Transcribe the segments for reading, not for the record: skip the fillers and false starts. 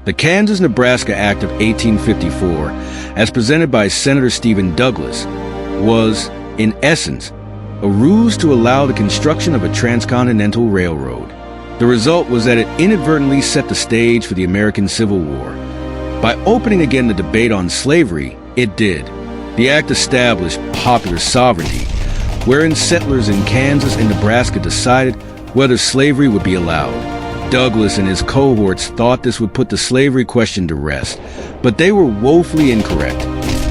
The Kansas-Nebraska Act of 1854, as presented by Senator Stephen Douglas, was, in essence, a ruse to allow the construction of a transcontinental railroad. The result was that it inadvertently set the stage for the American Civil War. By opening again the debate on slavery, it did. The act established popular sovereignty, wherein settlers in Kansas and Nebraska decided whether slavery would be allowed. Douglas and his cohorts thought this would put the slavery question to rest, but they were woefully incorrect.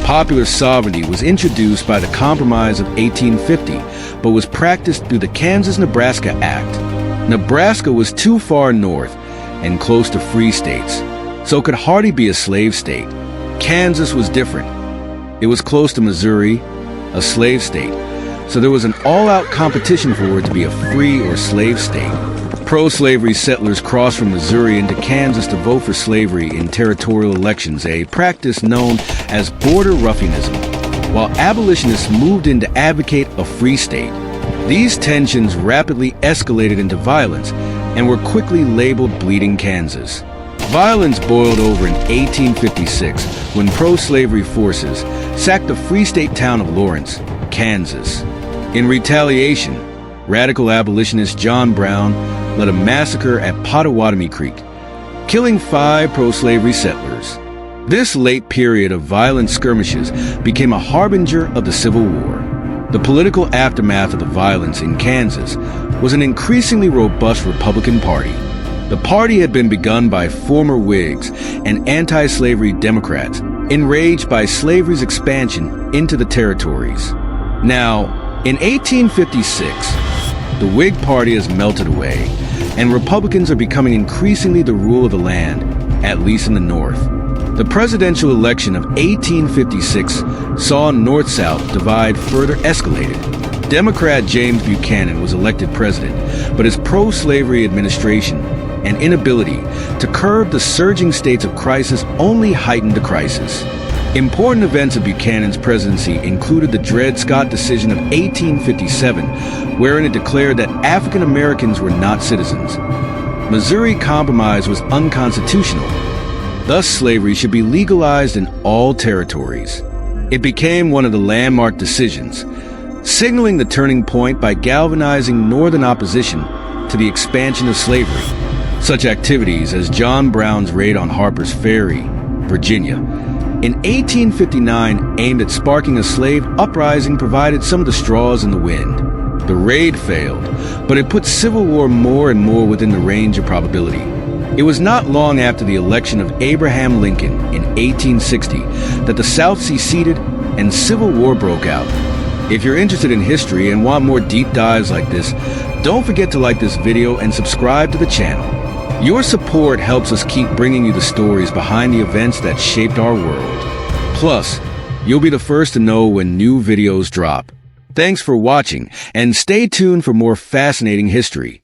Popular sovereignty was introduced by the Compromise of 1850, but was practiced through the Kansas-Nebraska Act. Nebraska was too far north and close to free states, so it could hardly be a slave state. Kansas was different. It was close to Missouri, a slave state, so there was an all-out competition for it to be a free or slave state. Pro-slavery settlers crossed from Missouri into Kansas to vote for slavery in territorial elections, a practice known as border ruffianism, while abolitionists moved in to advocate a free state. These tensions rapidly escalated into violence and were quickly labeled Bleeding Kansas. Violence boiled over in 1856 when pro-slavery forces sacked the Free State town of Lawrence, Kansas. In retaliation, radical abolitionist John Brown led a massacre at Pottawatomie Creek, killing 5 pro-slavery settlers. This late period of violent skirmishes became a harbinger of the Civil War. The political aftermath of the violence in Kansas was an increasingly robust Republican Party. The party had been begun by former Whigs and anti-slavery Democrats, enraged by slavery's expansion into the territories. Now, in 1856, the Whig Party has melted away, and Republicans are becoming increasingly the rule of the land, at least in the North. The presidential election of 1856 saw North-South divide further escalated. Democrat James Buchanan was elected president, but his pro-slavery administration and inability to curb the surging states of crisis only heightened the crisis. Important events of Buchanan's presidency included the Dred Scott decision of 1857, wherein it declared that African Americans were not citizens. Missouri Compromise was unconstitutional. Thus, slavery should be legalized in all territories. It became one of the landmark decisions, signaling the turning point by galvanizing Northern opposition to the expansion of slavery. Such activities as John Brown's raid on Harper's Ferry, Virginia, in 1859 aimed at sparking a slave uprising provided some of the straws in the wind. The raid failed, but it put Civil War more and more within the range of probability. It was not long after the election of Abraham Lincoln in 1860 that the South seceded and Civil War broke out. If you're interested in history and want more deep dives like this, don't forget to like this video and subscribe to the channel. Your support helps us keep bringing you the stories behind the events that shaped our world. Plus, you'll be the first to know when new videos drop. Thanks for watching, and stay tuned for more fascinating history.